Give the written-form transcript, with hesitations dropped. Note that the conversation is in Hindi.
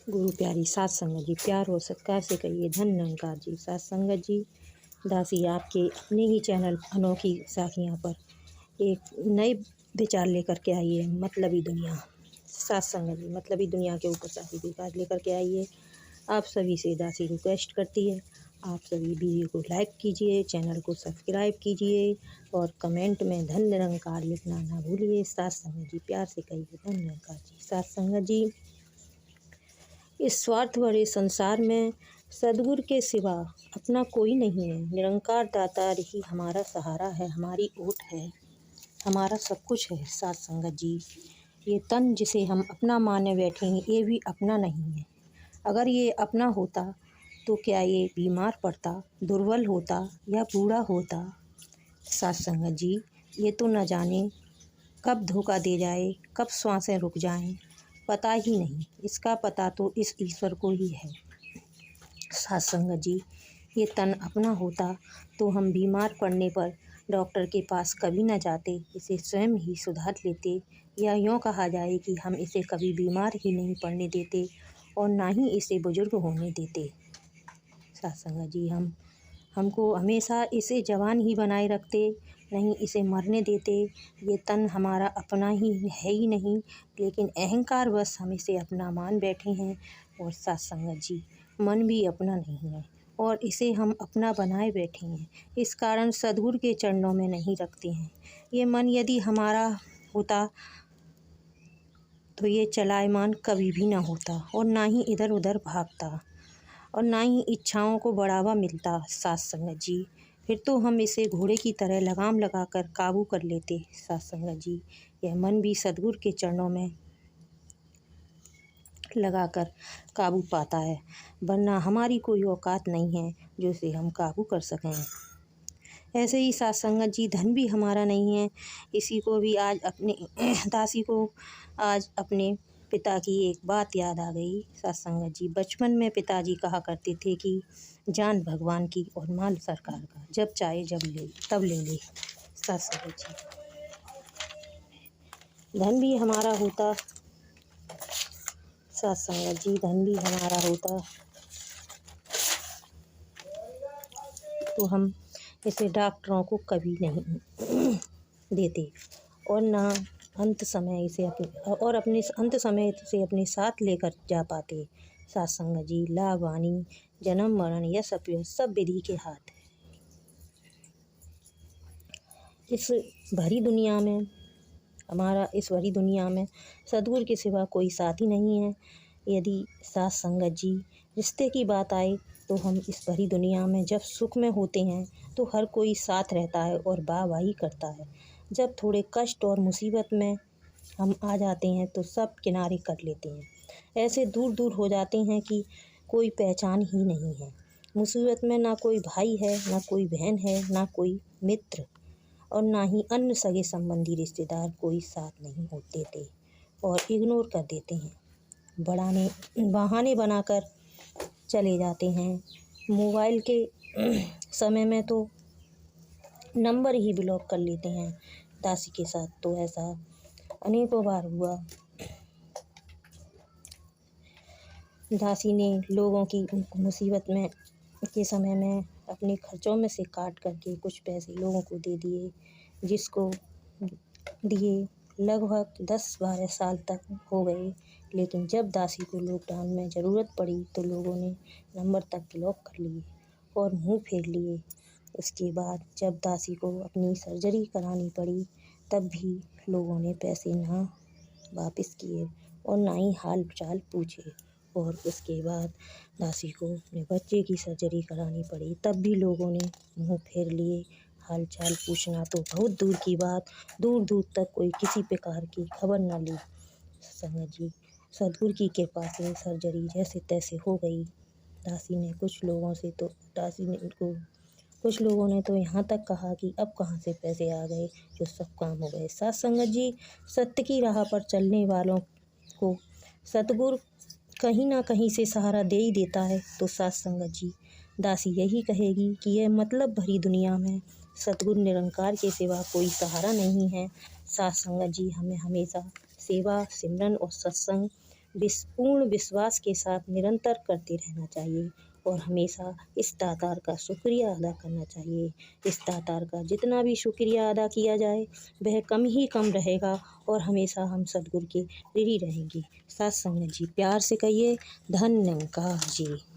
गुरु प्यारी सात संगत जी, प्यार और सत्कार से कहिए धन निरंकार जी। सात संगत जी, दासी आपके अपने ही चैनल अनोखी साखियाँ पर एक नए विचार लेकर के आई है। मतलबी दुनिया सात संगत जी, मतलबी दुनिया के ऊपर साथी विचार लेकर के आई है। आप सभी से दासी रिक्वेस्ट करती है, आप सभी वीडियो को लाइक कीजिए, चैनल को सब्सक्राइब कीजिए और कमेंट में धन निरंकार लिखना ना भूलिए। सात संगत जी, प्यार से कहिए धन निरंकार जी। सात संगत जी, इस स्वार्थ भरे संसार में सद्गुरु के सिवा अपना कोई नहीं है। निरंकार दातार ही हमारा सहारा है, हमारी ओट है, हमारा सब कुछ है। सात संगत जी, ये तन जिसे हम अपना माने बैठे हैं, ये भी अपना नहीं है। अगर ये अपना होता तो क्या ये बीमार पड़ता, दुर्बल होता या बूढ़ा होता? सात संगत जी, ये तो न जाने कब धोखा दे जाए, कब श्वासें रुक जाएं, पता ही नहीं। इसका पता तो इस ईश्वर को ही है। सात संगत जी, ये तन अपना होता तो हम बीमार पड़ने पर डॉक्टर के पास कभी न जाते, इसे स्वयं ही सुधार लेते, या यूँ कहा जाए कि हम इसे कभी बीमार ही नहीं पड़ने देते और ना ही इसे बुजुर्ग होने देते। सात संगत जी, हमको हमेशा इसे जवान ही बनाए रखते, नहीं इसे मरने देते। ये तन हमारा अपना ही है ही नहीं, लेकिन अहंकार बस हम इसे अपना मान बैठे हैं। और सात संगत जी, मन भी अपना नहीं है और इसे हम अपना बनाए बैठे हैं। इस कारण सद्गुरु के चरणों में नहीं रखते हैं। ये मन यदि हमारा होता तो ये चलायमान कभी भी ना होता और ना ही इधर उधर भागता और ना ही इच्छाओं को बढ़ावा मिलता। सात संगत जी, फिर तो हम इसे घोड़े की तरह लगाम लगाकर काबू कर लेते। सात संगत जी, यह मन भी सद्गुरु के चरणों में लगाकर काबू पाता है, वरना हमारी कोई औकात नहीं है जो इसे हम काबू कर सकें। ऐसे ही सात संगत जी, धन भी हमारा नहीं है। इसी को भी आज अपने दासी को आज अपने पिता की एक बात याद आ गई। सात संगत जी, बचपन में पिताजी कहा करते थे कि जान भगवान की और माल सरकार का, जब चाहे जब ले तब ले ले। सात संगत जी, धन भी हमारा होता, सात संगत जी, धन भी हमारा होता तो हम इसे डॉक्टरों को कभी नहीं देते और ना अंत समय इसे अपने अंत समय से अपने साथ लेकर जा पाते। सात संगत जी, लाभ हानि, जन्म मरण, यश अपयश सब विधि के हाथ है। इस भरी दुनिया में इस भरी दुनिया में सद्गुरु के सिवा कोई साथी नहीं है। यदि सात संगत जी, रिश्ते की बात आए तो हम इस भरी दुनिया में जब सुख में होते हैं तो हर कोई साथ रहता है और वाहवाही करता है। जब थोड़े कष्ट और मुसीबत में हम आ जाते हैं तो सब किनारे कर लेते हैं। ऐसे दूर दूर हो जाते हैं कि कोई पहचान ही नहीं है। मुसीबत में ना कोई भाई है, ना कोई बहन है, ना कोई मित्र और ना ही अन्य सगे संबंधी रिश्तेदार कोई साथ नहीं होते थे और इग्नोर कर देते हैं, बहाने बनाकर चले जाते हैं। मोबाइल के समय में तो नंबर ही ब्लॉक कर लेते हैं। दासी के साथ तो ऐसा अनेकों बार हुआ। दासी ने लोगों की मुसीबत में के समय में अपने खर्चों में से काट करके कुछ पैसे लोगों को दे दिए, जिसको दिए लगभग 10-12 साल तक हो गए। लेकिन जब दासी को लॉकडाउन में ज़रूरत पड़ी तो लोगों ने नंबर तक ब्लॉक कर लिए और मुंह फेर लिए। उसके बाद जब दासी को अपनी सर्जरी करानी पड़ी तब भी लोगों ने पैसे ना वापस किए और ना ही हाल चाल पूछे। और उसके बाद दासी को अपने बच्चे की सर्जरी करानी पड़ी तब भी लोगों ने मुंह फेर लिए। हाल चाल पूछना तो बहुत दूर की बात, दूर दूर तक कोई किसी प्रकार की खबर न ली। संगत जी, सद्गुरु की कृपा से सर्जरी जैसे तैसे हो गई। दासी ने कुछ लोगों ने तो यहाँ तक कहा कि अब कहाँ से पैसे आ गए, जो सब काम हो गए। सात संगत जी, सत्य की राह पर चलने वालों को सद्गुरु कहीं ना कहीं से सहारा दे ही देता है। तो सात संगत जी, दासी यही कहेगी कि यह मतलब भरी दुनिया में सद्गुरु निरंकार के सिवा कोई सहारा नहीं है। सात संगत जी, हमें हमेशा सेवा, सिमरन और सत्संग पूर्ण विश्वास के साथ निरंतर करते रहना चाहिए और हमेशा इस दातार का शुक्रिया अदा करना चाहिए। इस दातार का जितना भी शुक्रिया अदा किया जाए वह कम ही कम रहेगा और हमेशा हम सद्गुरु के ऋणी रहेंगे। साथ संगत जी प्यार से कहिए धन्यवाद जी।